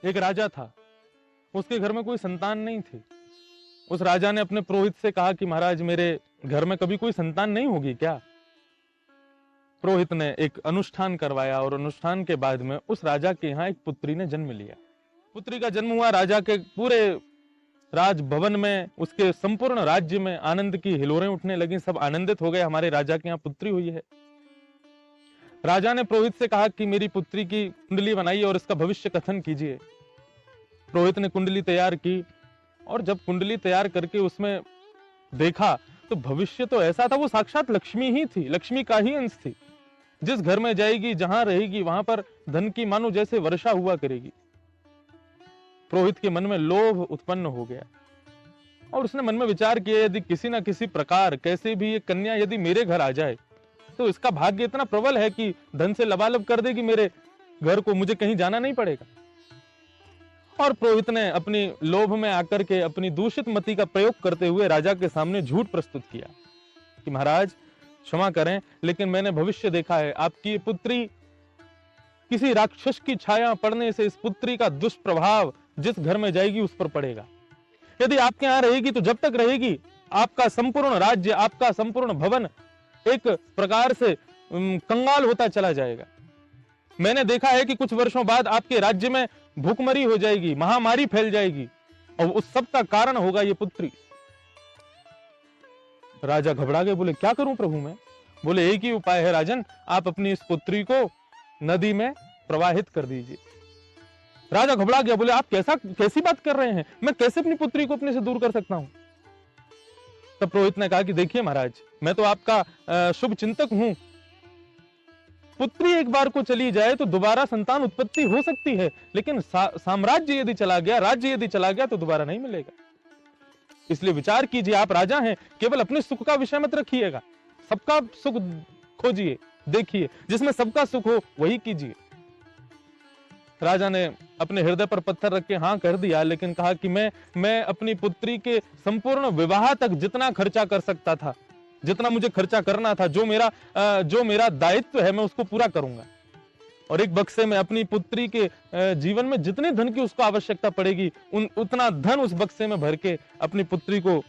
एक राजा था, उसके घर में कोई संतान नहीं थी। उस राजा ने अपने पुरोहित से कहा कि महाराज मेरे घर में कभी कोई संतान नहीं होगी क्या? पुरोहित ने एक अनुष्ठान करवाया और अनुष्ठान के बाद में उस राजा के यहाँ एक पुत्री ने जन्म लिया। पुत्री का जन्म हुआ, राजा के पूरे राजभवन में, उसके संपूर्ण राज्य में आनंद की हिलोरें उठने लगी। सब आनंदित हो गए, हमारे राजा के यहाँ पुत्री हुई है। राजा ने पुरोहित से कहा कि मेरी पुत्री की कुंडली बनाइए और इसका भविष्य कथन कीजिए। पुरोहित ने कुंडली तैयार की और जब कुंडली तैयार करके उसमें देखा तो भविष्य तो ऐसा था, वो साक्षात लक्ष्मी ही थी, लक्ष्मी का ही अंश थी। जिस घर में जाएगी, जहां रहेगी, वहां पर धन की मानो जैसे वर्षा हुआ करेगी। पुरोहित के मन में लोभ उत्पन्न हो गया और उसने मन में विचार किया, यदि किसी न किसी प्रकार कैसे भी ये कन्या यदि मेरे घर आ जाए तो इसका भाग्य इतना प्रबल है कि धन से लबालब कर देगी मेरे घर को, मुझे कहीं जाना नहीं पड़ेगा। और पुरोहित ने अपनी लोभ में आकर के अपनी दूषित मति का प्रयोग करते हुए राजा के सामने झूठ प्रस्तुत किया कि महाराज क्षमा करें, लेकिन मैंने भविष्य देखा है, आपकी पुत्री किसी राक्षस की छाया पड़ने से इस पुत्री का दुष्प्रभाव जिस घर में जाएगी उस पर पड़ेगा। यदि आपके यहां रहेगी तो जब तक रहेगी आपका संपूर्ण राज्य, आपका संपूर्ण भवन एक प्रकार से कंगाल होता चला जाएगा। मैंने देखा है कि कुछ वर्षों बाद आपके राज्य में भूखमरी हो जाएगी, महामारी फैल जाएगी और उस सब का कारण होगा ये पुत्री। राजा घबरा गए, बोले क्या करूं प्रभु मैं? बोले एक ही उपाय है राजन, आप अपनी इस पुत्री को नदी में प्रवाहित कर दीजिए। राजा घबरा गया, बोले आप कैसी बात कर रहे हैं, मैं कैसे अपनी पुत्री को अपने से दूर कर सकता हूं? तब पुरोहित ने कहा कि देखिए महाराज, मैं तो आपका शुभ चिंतक हूं, पुत्री एक बार को चली जाए तो दोबारा संतान उत्पत्ति हो सकती है, लेकिन साम्राज्य यदि चला गया, राज्य यदि चला गया तो दोबारा नहीं मिलेगा। इसलिए विचार कीजिए, आप राजा हैं, केवल अपने सुख का विषय मत रखिएगा, सबका सुख खोजिए, देखिए, जिसमें सबका सुख हो वही कीजिए। राजा ने अपने हृदय पर पत्थर रख के हाँ कर दिया, लेकिन कहा कि मैं अपनी पुत्री के संपूर्ण विवाह तक जितना खर्चा कर सकता था, जितना मुझे खर्चा करना था, जो मेरा दायित्व है, मैं उसको पूरा करूंगा। और एक बक्से में अपनी पुत्री के जीवन में जितने धन की उसको आवश्यकता पड़ेगी उतना धन उस बक्से में भर के अपनी पुत्री को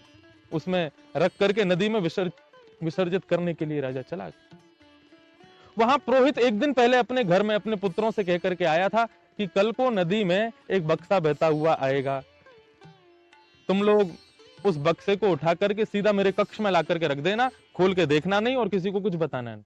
उसमें रख करके नदी में विसर्जित करने के लिए राजा चला गया। वहां पुरोहित एक दिन पहले अपने घर में अपने पुत्रों से कह करके आया था कि कल को नदी में एक बक्सा बहता हुआ आएगा, तुम लोग उस बक्से को उठा करके सीधा मेरे कक्ष में ला करके रख देना, खोल के देखना नहीं और किसी को कुछ बताना नहीं।